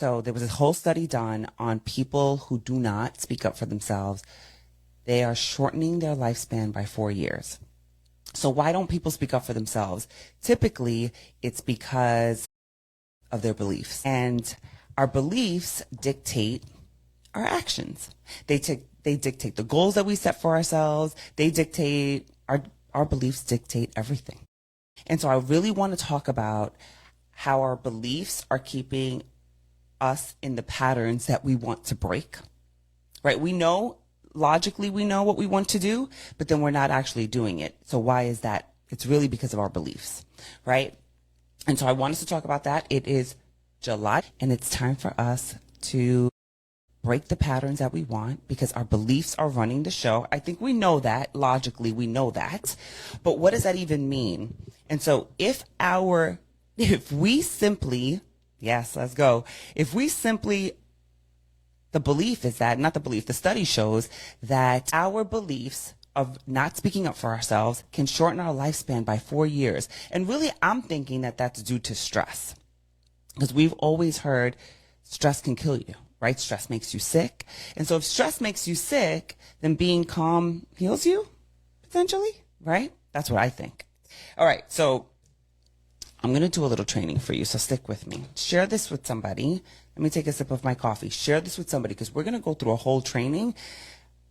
So there was a whole study done on people who do not speak up for themselves. They are shortening their lifespan by 4 years. So why don't people speak up for themselves? Typically, it's because of their beliefs. And our beliefs dictate our actions. They dictate the goals that we set for ourselves. They dictate, our beliefs dictate everything. And so I really want to talk about how our beliefs are keeping us in the patterns that we want to break, right? Logically, we know what we want to do, but then we're not actually doing it. So why is that? It's really because of our beliefs, right? And so I want us to talk about that. It is July, and it's time for us to break the patterns that we want because our beliefs are running the show. I think we know that. Logically, we know that. But what does that even mean? And so if we simply, yes, let's go. If we simply, the belief is that, not the belief, the study shows that our beliefs of not speaking up for ourselves can shorten our lifespan by 4 years. And really, I'm thinking that that's due to stress. Because we've always heard stress can kill you, right? Stress makes you sick. And so if stress makes you sick, then being calm heals you, potentially, right? That's what I think. All right, so I'm going to do a little training for you, so stick with me. Share this with somebody. Let me take a sip of my coffee. Share this with somebody because we're going to go through a whole training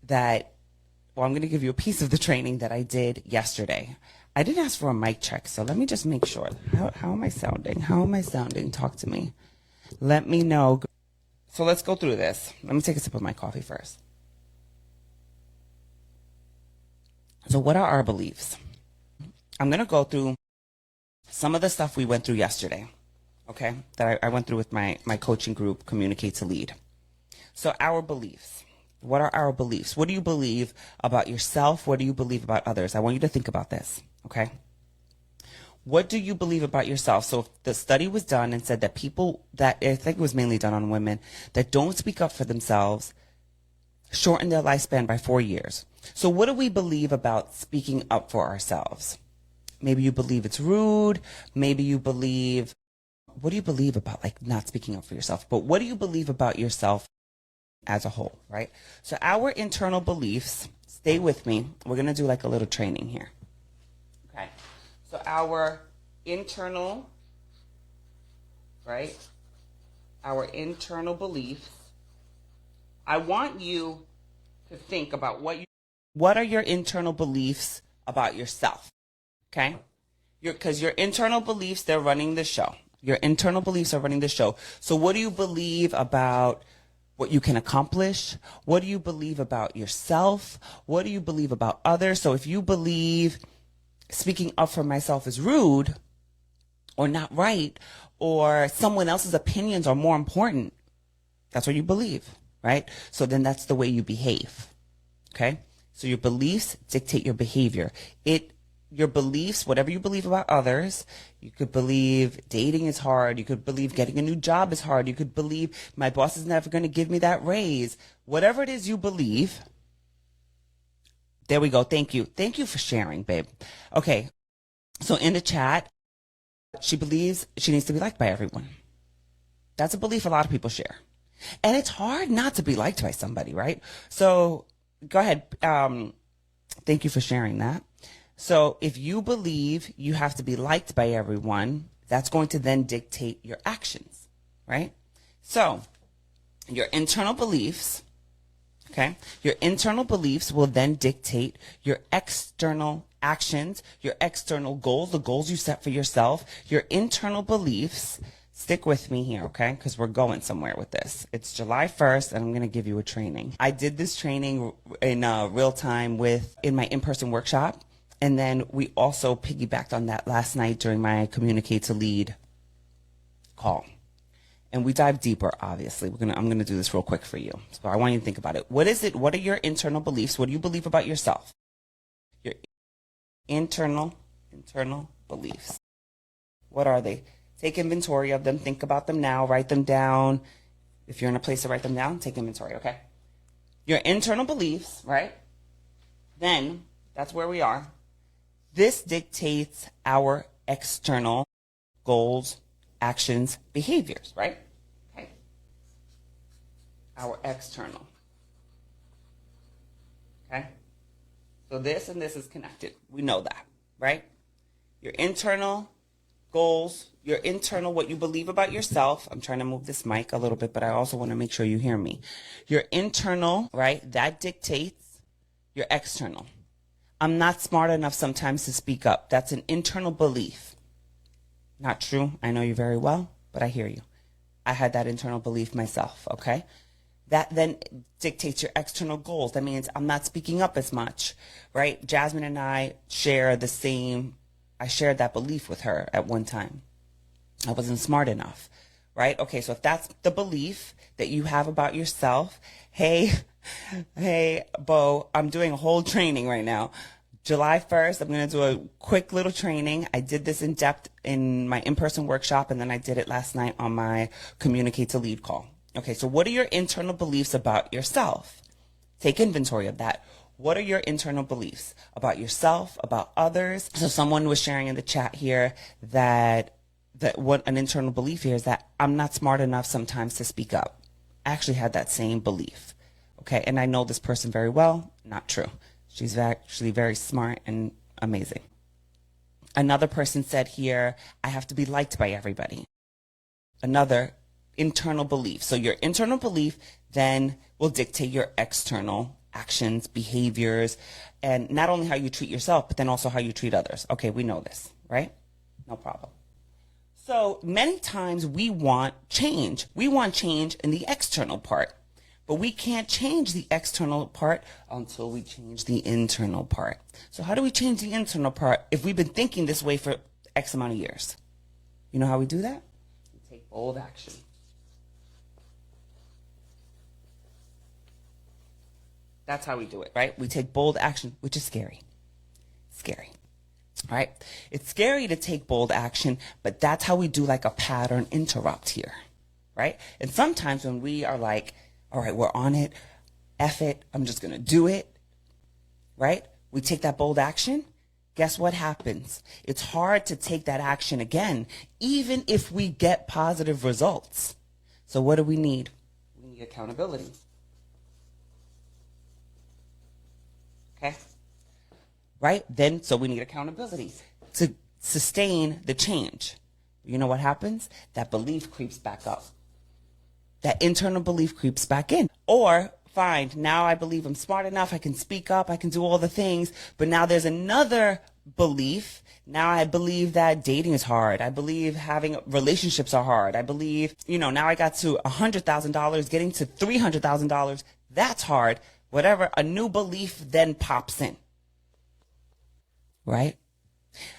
I'm going to give you a piece of the training that I did yesterday. I didn't ask for a mic check, so let me just make sure. How am I sounding? How am I sounding? Talk to me. Let me know. So let's go through this. Let me take a sip of my coffee first. So what are our beliefs? I'm going to go through some of the stuff we went through yesterday, okay, that I went through with my coaching group, Communicate to Lead. So our beliefs. What are our beliefs? What do you believe about yourself? What do you believe about others? I want you to think about this, okay? What do you believe about yourself? So if the study was done and said that people that, I think it was mainly done on women, that don't speak up for themselves shorten their lifespan by 4 years. So what do we believe about speaking up for ourselves? Maybe you believe it's rude. Maybe you believe, what do you believe about like not speaking up for yourself? But what do you believe about yourself as a whole, right? So our internal beliefs, stay with me. We're going to do like a little training here. Okay. So our internal, right? Our internal beliefs. I want you to think about what are your internal beliefs about yourself? Okay? Because your internal beliefs, they're running the show. Your internal beliefs are running the show. So what do you believe about what you can accomplish? What do you believe about yourself? What do you believe about others? So if you believe speaking up for myself is rude or not right, or someone else's opinions are more important, that's what you believe, right? So then that's the way you behave, okay? So your beliefs dictate your behavior. Your beliefs, whatever you believe about others, you could believe dating is hard. You could believe getting a new job is hard. You could believe my boss is never going to give me that raise. Whatever it is you believe. There we go. Thank you. Thank you for sharing, babe. Okay. So in the chat, she believes she needs to be liked by everyone. That's a belief a lot of people share. And it's hard not to be liked by somebody, right? So go ahead. Thank you for sharing that. So if you believe you have to be liked by everyone, that's going to then dictate your actions, right? So your internal beliefs, okay, your internal beliefs will then dictate your external actions, your external goals, the goals you set for yourself, your internal beliefs. Stick with me here, okay, because we're going somewhere with this. It's July 1st, and I'm going to give you a training. I did this training in real time in my in-person workshop. And then we also piggybacked on that last night during my Communicate to Lead call. And we dive deeper, obviously. I'm gonna do this real quick for you. So I want you to think about it. What is it? What are your internal beliefs? What do you believe about yourself? Your internal beliefs. What are they? Take inventory of them. Think about them now. Write them down. If you're in a place to write them down, take inventory, okay? Your internal beliefs, right? Then, that's where we are. This dictates our external goals, actions, behaviors, right? Okay. our external. Okay? So this and this is connected. We know that, right? Your internal goals, your internal, what you believe about yourself. I'm trying to move this mic a little bit, but I also want to make sure you hear me. Your internal, right? That dictates your external. I'm not smart enough sometimes to speak up. That's an internal belief. Not true. I know you very well, but I hear you. I had that internal belief myself, okay? That then dictates your external goals. That means I'm not speaking up as much, right? Jasmine and I share the same, I shared that belief with her at one time. I wasn't smart enough, right? Okay, so if that's the belief that you have about yourself, hey, Bo, I'm doing a whole training right now. July 1st, I'm going to do a quick little training. I did this in depth in my in-person workshop, and then I did it last night on my Communicate to Lead call. Okay, so what are your internal beliefs about yourself? Take inventory of that. What are your internal beliefs about yourself, about others? So someone was sharing in the chat here that what an internal belief here is that I'm not smart enough sometimes to speak up. I actually had that same belief. Okay, and I know this person very well. Not true. She's actually very smart and amazing. Another person said here, I have to be liked by everybody. Another internal belief. So your internal belief then will dictate your external actions, behaviors, and not only how you treat yourself, but then also how you treat others. Okay, we know this, right? No problem. So many times we want change. We want change in the external part. But we can't change the external part until we change the internal part. So how do we change the internal part if we've been thinking this way for X amount of years? You know how we do that? We take bold action. That's how we do it, right? We take bold action, which is scary. Scary. All right? It's scary to take bold action, but that's how we do like a pattern interrupt here, right? And sometimes when we are like, all right, we're on it. F it. I'm just going to do it. Right? We take that bold action. Guess what happens? It's hard to take that action again, even if we get positive results. So what do we need? We need accountability. Okay? Right? Then, so we need accountability to sustain the change. You know what happens? That belief creeps back up. That internal belief creeps back in. Or, fine, now I believe I'm smart enough, I can speak up, I can do all the things, but now there's another belief. Now I believe that dating is hard. I believe having relationships are hard. I believe, now I got to $100,000, getting to $300,000, that's hard. Whatever, a new belief then pops in. Right?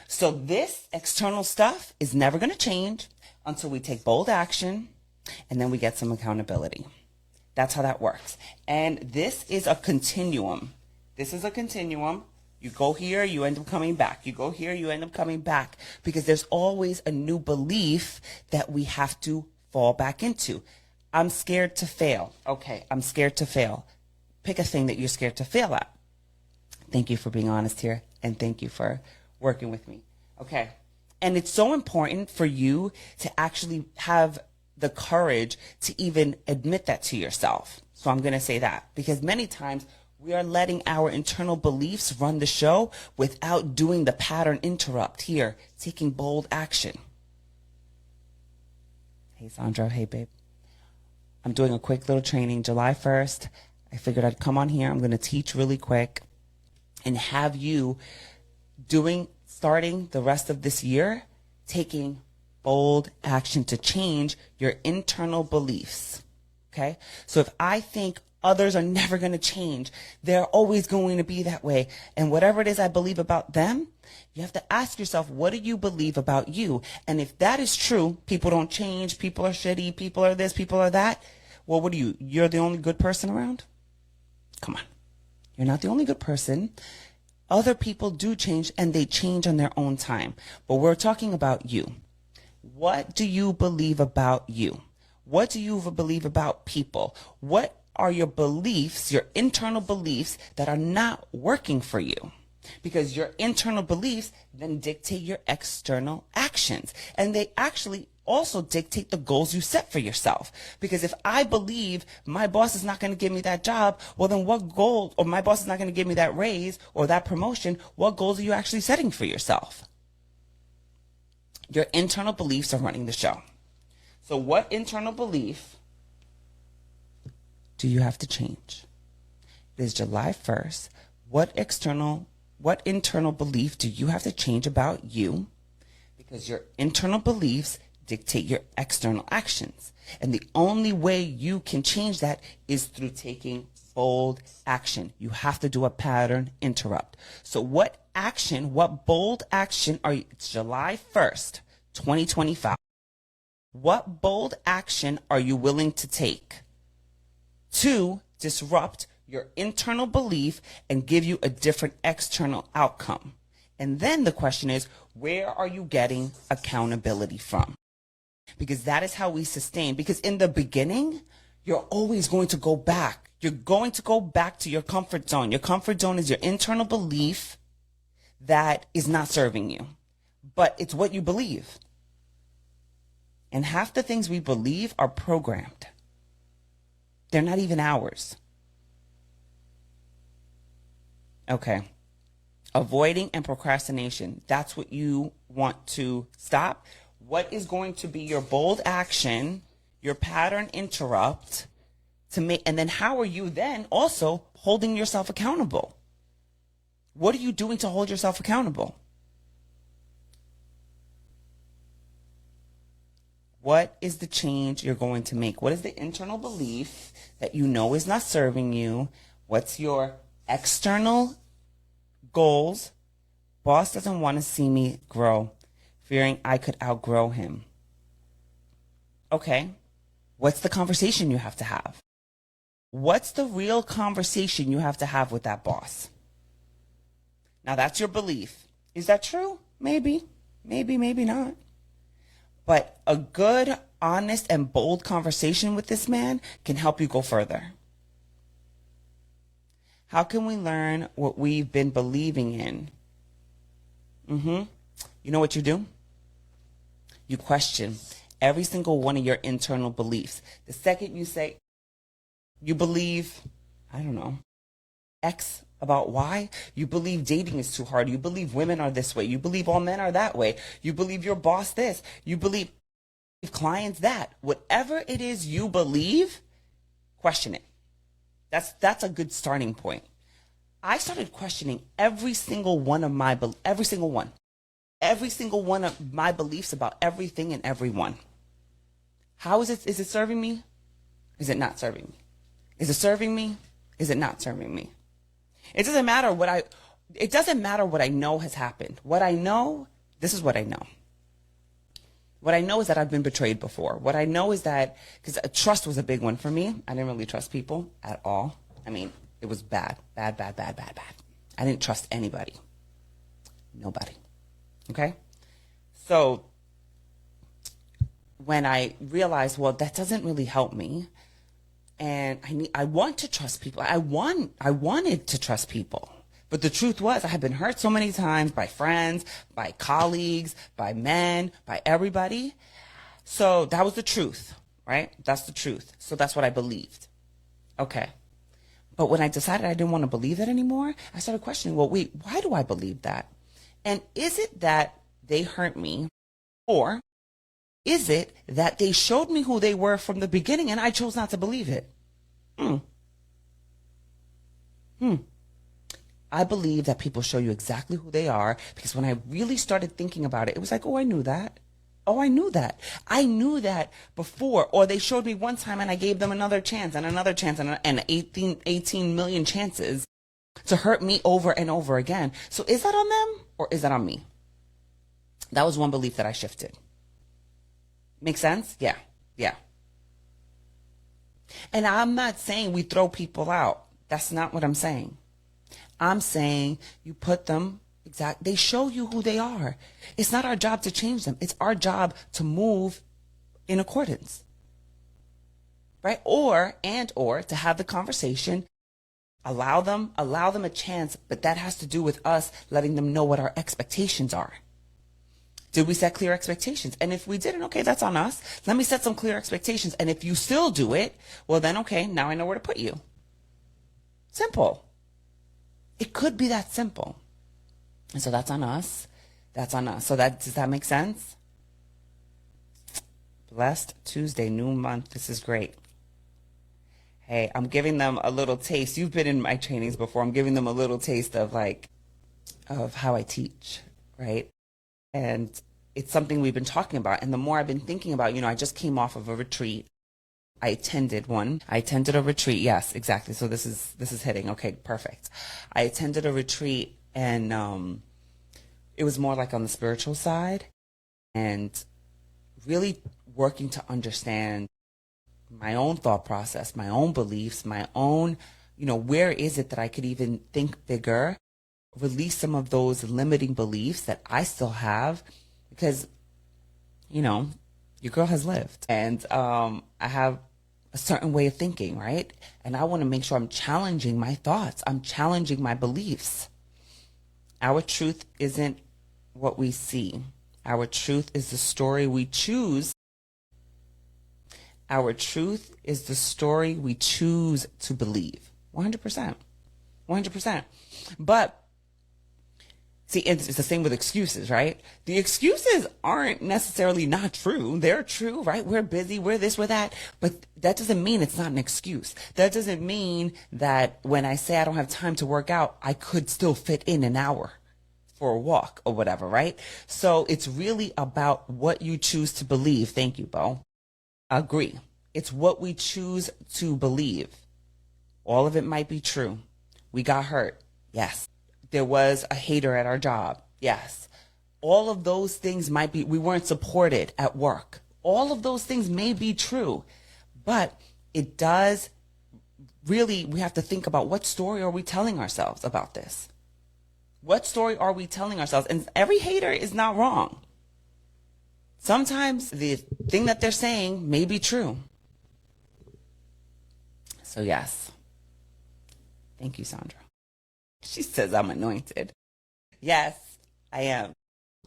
So this external stuff is never going to change until we take bold action, and then we get some accountability. That's how that works. And this is a continuum. This is a continuum. You go here, you end up coming back. You go here, you end up coming back. Because there's always a new belief that we have to fall back into. I'm scared to fail. Okay, I'm scared to fail. Pick a thing that you're scared to fail at. Thank you for being honest here. And thank you for working with me. Okay. And it's so important for you to actually have the courage to even admit that to yourself. So I'm going to say that because many times we are letting our internal beliefs run the show without doing the pattern interrupt here, taking bold action. Hey, Sandra. Hey, babe. I'm doing a quick little training July 1st. I figured I'd come on here. I'm going to teach really quick and have you starting the rest of this year, taking bold action to change your internal beliefs. Okay? So if I think others are never going to change, they're always going to be that way, and whatever it is I believe about them, you have to ask yourself, what do you believe about you? And if that is true, people don't change, people are shitty, people are this, people are that, well, what are you? You're the only good person around? Come on. You're not the only good person. Other people do change, and they change on their own time. But we're talking about you. What do you believe about you? What do you believe about people? What are your beliefs, your internal beliefs that are not working for you? Because your internal beliefs then dictate your external actions. And they actually also dictate the goals you set for yourself. Because if I believe my boss is not going to give me that job, well then what goal, or my boss is not going to give me that raise or that promotion, what goals are you actually setting for yourself? Your internal beliefs are running the show. So what internal belief do you have to change? It is July 1st. What internal belief do you have to change about you? Because your internal beliefs dictate your external actions. And the only way you can change that is through taking bold action. You have to do a pattern interrupt. So what bold action are you? It's July 1st, 2025. What bold action are you willing to take to disrupt your internal belief and give you a different external outcome? And then the question is, where are you getting accountability from? Because that is how we sustain. Because in the beginning, you're always going to go back. You're going to go back to your comfort zone. Your comfort zone is your internal belief that is not serving you. But it's what you believe. And half the things we believe are programmed. They're not even ours. Okay. Avoiding and procrastination. That's what you want to stop. What is going to be your bold action, your pattern interrupt to make, and then how are you then also holding yourself accountable? What are you doing to hold yourself accountable? What is the change you're going to make? What is the internal belief that you know is not serving you? What's your external goals? Boss doesn't want to see me grow, fearing I could outgrow him. Okay, what's the conversation you have to have? What's the real conversation you have to have with that boss? Now that's your belief. Is that true? Maybe, maybe not. But a good, honest, and bold conversation with this man can help you go further. How can we learn what we've been believing in? You know what you do? You question every single one of your internal beliefs. The second you say, you believe, I don't know, X about Y, you believe dating is too hard, you believe women are this way, you believe all men are that way, you believe your boss this, you believe clients that. Whatever it is you believe, question it. That's a good starting point. I started questioning every single one of my beliefs about everything and everyone. How is it serving me? Is it not serving me? Is it serving me? Is it not serving me? It doesn't matter what I know has happened. What I know, this is what I know. What I know is that I've been betrayed before. What I know is that, because trust was a big one for me. I didn't really trust people at all. I mean, it was bad. I didn't trust anybody. Nobody. Okay? So when I realized, well, that doesn't really help me, and I want to trust people. I wanted to trust people. But the truth was, I had been hurt so many times by friends, by colleagues, by men, by everybody. So that was the truth, right? That's the truth. So that's what I believed. Okay. But when I decided I didn't want to believe that anymore, I started questioning, well, wait, why do I believe that? And is it that they hurt me? Or is it that they showed me who they were from the beginning and I chose not to believe it? I believe that people show you exactly who they are, because when I really started thinking about it, it was like, oh, I knew that. Oh, I knew that. I knew that before. Or they showed me one time and I gave them another chance and another chance and 18 million chances to hurt me over and over again. So is that on them or is that on me? That was one belief that I shifted. Make sense? Yeah. And I'm not saying we throw people out. That's not what I'm saying. I'm saying you put them they show you who they are. It's not our job to change them. It's our job to move in accordance. Right? Or to have the conversation, allow them a chance, but that has to do with us letting them know what our expectations are. Did we set clear expectations? And if we didn't, okay, that's on us. Let me set some clear expectations. And if you still do it, well then, okay, now I know where to put you. Simple. It could be that simple. And so that's on us. That's on us. So does that make sense? Blessed Tuesday, new month. This is great. Hey, I'm giving them a little taste. You've been in my trainings before. I'm giving them a little taste of how I teach, right? And it's something we've been talking about. And the more I've been thinking about, I just came off of a retreat. I attended a retreat. Yes, exactly. So this is hitting. Okay, perfect. I attended a retreat, and it was more like on the spiritual side, and really working to understand my own thought process, my own beliefs, my own, where is it that I could even think bigger, release some of those limiting beliefs that I still have, because, your girl has lived, and I have a certain way of thinking, right? And I want to make sure I'm challenging my thoughts. I'm challenging my beliefs. Our truth isn't what we see. Our truth is the story we choose. Our truth is the story we choose to believe. 100%. 100%. But see, it's the same with excuses, right? The excuses aren't necessarily not true. They're true, right? We're busy, we're this, we're that. But that doesn't mean it's not an excuse. That doesn't mean that when I say I don't have time to work out, I could still fit in an hour for a walk or whatever, right? So it's really about what you choose to believe. Thank you, Bo. Agree. It's what we choose to believe. All of it might be true. We got hurt. Yes. There was a hater at our job. Yes. All of those things might be, we weren't supported at work. All of those things may be true, but it does really, we have to think about what story are we telling ourselves about this? What story are we telling ourselves? And every hater is not wrong. Sometimes the thing that they're saying may be true. So yes. Thank you, Sandra. She says I'm anointed. Yes, I am.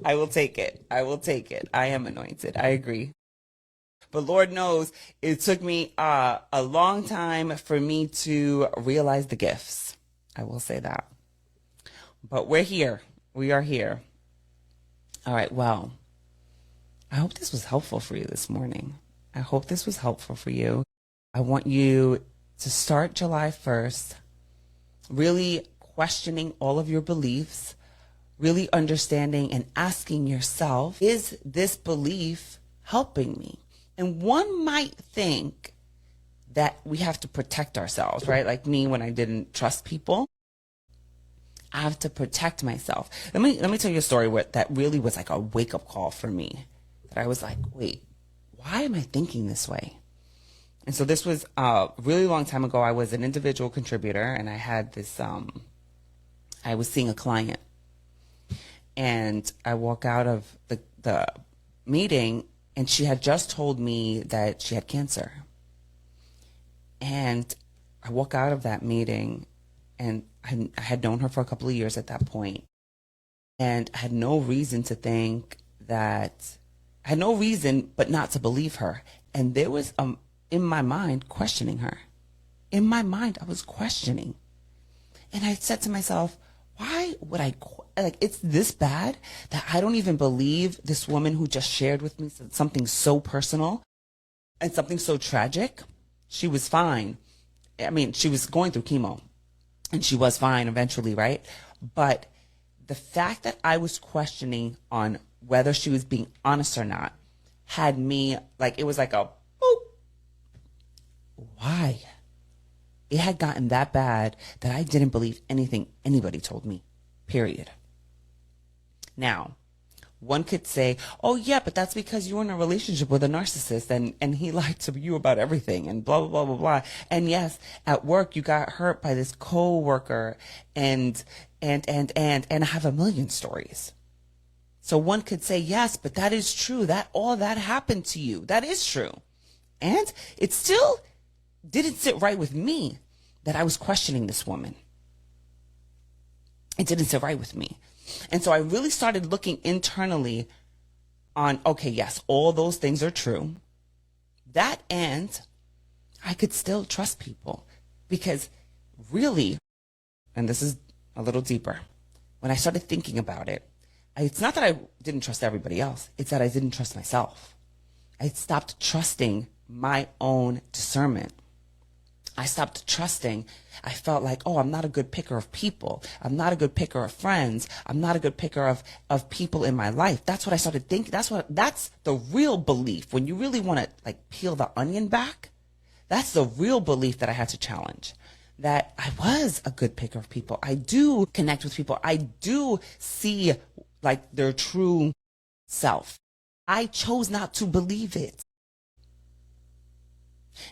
I will take it. I will take it. I am anointed. I agree. But Lord knows it took me a long time for me to realize the gifts. I will say that. But we're here. We are here. All right. Well, I hope this was helpful for you this morning. I hope this was helpful for you. I want you to start July 1st really questioning all of your beliefs, really understanding and asking yourself, is this belief helping me? And one might think that we have to protect ourselves, right? Like me, when I didn't trust people, I have to protect myself. Let me tell you a story that really was like a wake-up call for me. That I was like, wait, why am I thinking this way? And so this was a really long time ago. I was an individual contributor, and I had this, I was seeing a client. And I walk out of the meeting, and she had just told me that she had cancer. And I walk out of that meeting, and I had known her for a couple of years at that point. And I had no reason to think that, I had no reason but not to believe her. And there was, in my mind, questioning her. In my mind, I was questioning. And I said to myself, why would I, it's this bad that I don't even believe this woman who just shared with me something so personal and something so tragic. She was fine. I mean, she was going through chemo, and she was fine eventually, right? But the fact that I was questioning on whether she was being honest or not had me, it was like a boop. Why? It had gotten that bad that I didn't believe anything anybody told me, period. Now, one could say, oh yeah, but that's because you were in a relationship with a narcissist and he lied to you about everything and blah, blah, blah, blah, blah. And yes, at work you got hurt by this co-worker and I have a million stories. So one could say, yes, but that is true. That all that happened to you. That is true. And it still didn't sit right with me that I was questioning this woman. It didn't sit right with me. And so I really started looking internally on, okay, yes, all those things are true. That, and I could still trust people, because really, and this is a little deeper, when I started thinking about it, it's not that I didn't trust everybody else. It's that I didn't trust myself. I stopped trusting my own discernment. I stopped trusting. I felt like, oh, I'm not a good picker of people. I'm not a good picker of friends. I'm not a good picker of people in my life. That's what I started thinking. That's the real belief. When you really want to like peel the onion back, that's the real belief that I had to challenge. That I was a good picker of people. I do connect with people. I do see like their true self. I chose not to believe it.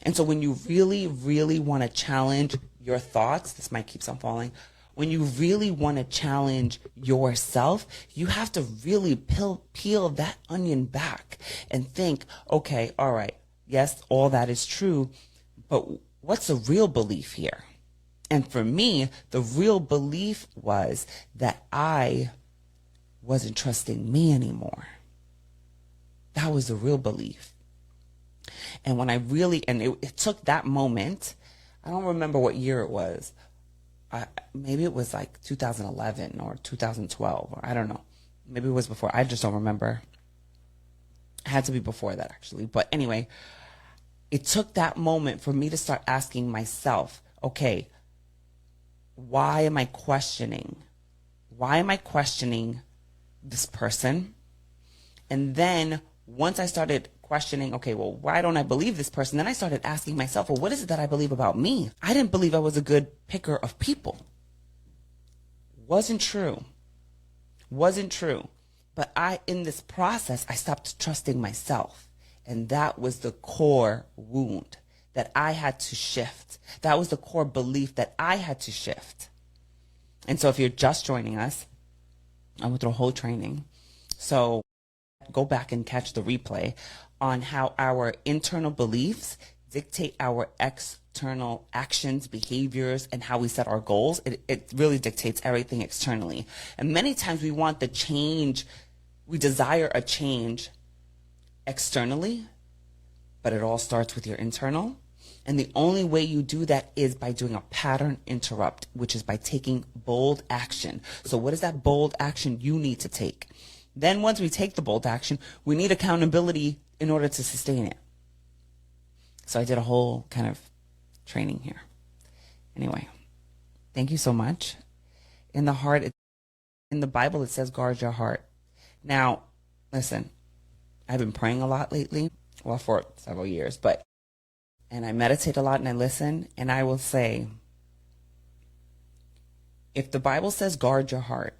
And so when you really, really want to challenge your thoughts, this mic keeps on falling. When you really want to challenge yourself, you have to really peel that onion back and think, okay, all right, yes, all that is true, but what's the real belief here? And for me, the real belief was that I wasn't trusting me anymore. That was the real belief. And when I really, and it took that moment, I don't remember what year it was. Maybe it was like 2011 or 2012, or I don't know. Maybe it was before. I just don't remember. It had to be before that, actually. But anyway, it took that moment for me to start asking myself, okay, why am I questioning? Why am I questioning this person? And then once I started questioning, okay, well, why don't I believe this person? Then I started asking myself, well, what is it that I believe about me? I didn't believe I was a good picker of people. Wasn't true. But in this process, I stopped trusting myself. And that was the core wound that I had to shift. That was the core belief that I had to shift. And so if you're just joining us, I went through a whole training. So go back and catch the replay on how our internal beliefs dictate our external actions, behaviors, and how we set our goals. It really dictates everything externally. And many times we want the change, we desire a change externally, but it all starts with your internal. And the only way you do that is by doing a pattern interrupt, which is by taking bold action. So what is that bold action you need to take? Then once we take the bold action, we need accountability in order to sustain it. So I did a whole kind of training here. Anyway, thank you so much. In the Bible, it says guard your heart. Now, listen, I've been praying a lot lately, well, for several years, and I meditate a lot and I listen, and I will say, if the Bible says guard your heart,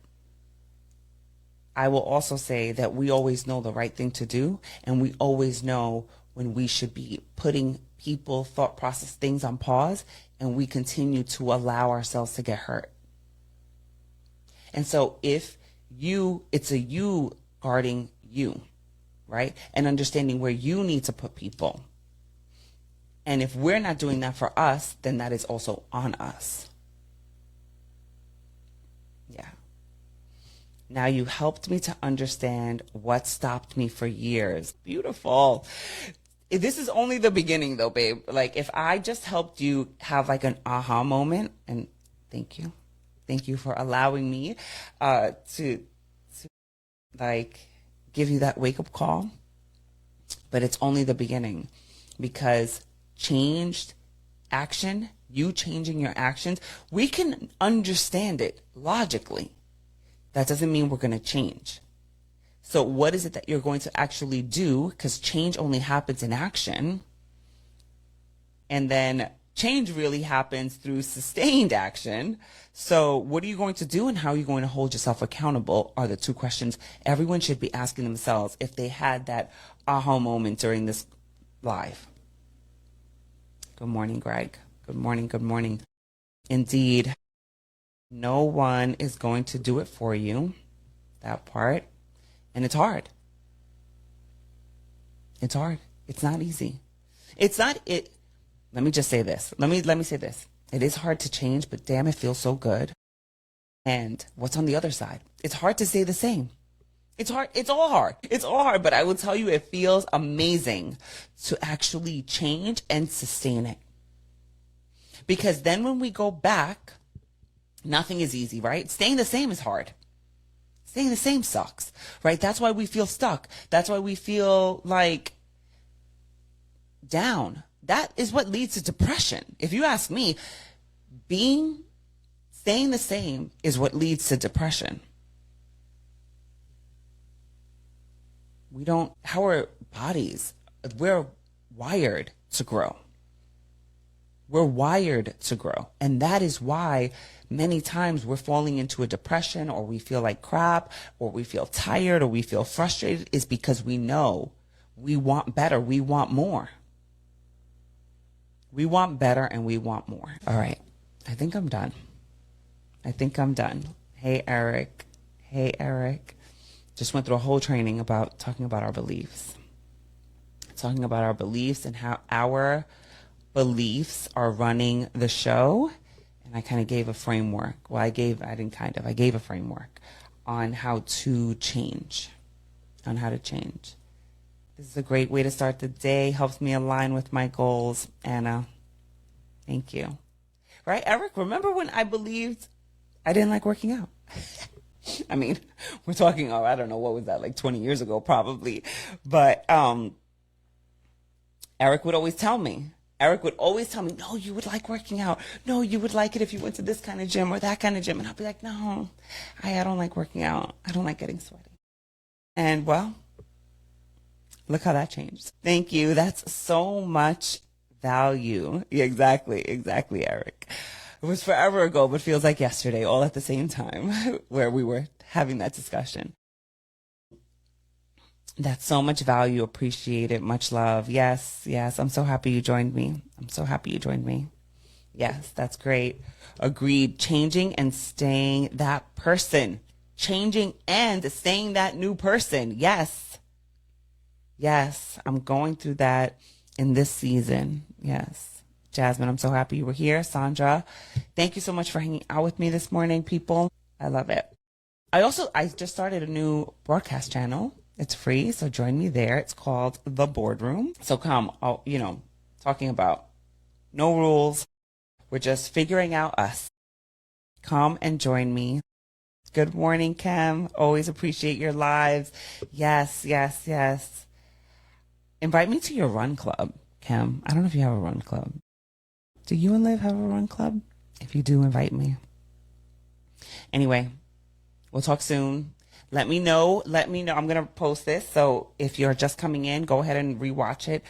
I will also say that we always know the right thing to do, and we always know when we should be putting people, thought process, things on pause, and we continue to allow ourselves to get hurt. And so it's a you guarding you, right? And understanding where you need to put people. And if we're not doing that for us, then that is also on us. Yeah. Now you helped me to understand what stopped me for years. Beautiful. This is only the beginning though, babe. Like if I just helped you have like an aha moment, and thank you. Thank you for allowing me to like give you that wake up call. But it's only the beginning, because changed action, you changing your actions, we can understand it logically. That doesn't mean we're going to change. So what is it that you're going to actually do? Because change only happens in action. And then change really happens through sustained action. So what are you going to do, and how are you going to hold yourself accountable are the two questions everyone should be asking themselves if they had that aha moment during this live. Good morning, Greg. Good morning. Good morning. Indeed, no one is going to do it for you. That part. And it's hard. It's hard. It's not easy. Let me just say this. Let me say this. It is hard to change, but damn, it feels so good. And what's on the other side? It's hard to stay the same. It's hard. It's all hard. It's all hard. But I will tell you, it feels amazing to actually change and sustain it. Because then when we go back, nothing is easy, right? Staying the same is hard. Staying the same sucks, right? That's why we feel stuck. That's why we feel like down. That is what leads to depression. If you ask me, staying the same is what leads to depression. Our bodies, we're wired to grow. We're wired to grow. And that is why many times we're falling into a depression, or we feel like crap, or we feel tired, or we feel frustrated, is because we know we want better. We want more. We want better and we want more. All right. I think I'm done. Hey, Eric. Just went through a whole training about talking about our beliefs. Talking about our beliefs and how our beliefs are running the show. And I kind of gave a framework. I gave a framework on how to change. This is a great way to start the day. Helps me align with my goals. Anna, thank you. Right, Eric? Remember when I believed I didn't like working out? I mean, we're talking, I don't know, what was that, like 20 years ago probably. But Eric would always tell me, no, you would like working out. No, you would like it if you went to this kind of gym or that kind of gym. And I'll be like, no, I don't like working out. I don't like getting sweaty. And well, look how that changed. Thank you. That's so much value. Exactly, Eric. It was forever ago, but feels like yesterday, all at the same time, where we were having that discussion. That's so much value. Appreciate it. Much love. Yes. I'm so happy you joined me. Yes, that's great. Agreed. Changing and staying that person. Changing and staying that new person. Yes. I'm going through that in this season. Yes. Jasmine, I'm so happy you were here. Sandra, thank you so much for hanging out with me this morning, people. I love it. I just started a new broadcast channel. It's free, so join me there. It's called The Boardroom. So come, talking about no rules. We're just figuring out us. Come and join me. Good morning, Kim. Always appreciate your lives. Yes. Invite me to your run club, Kim. I don't know if you have a run club. Do you and Liv have a run club? If you do, invite me. Anyway, we'll talk soon. Let me know. I'm going to post this. So if you're just coming in, go ahead and rewatch it.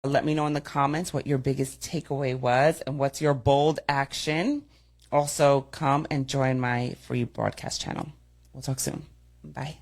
Let me know in the comments what your biggest takeaway was and what's your bold action. Also, come and join my free broadcast channel. We'll talk soon. Bye.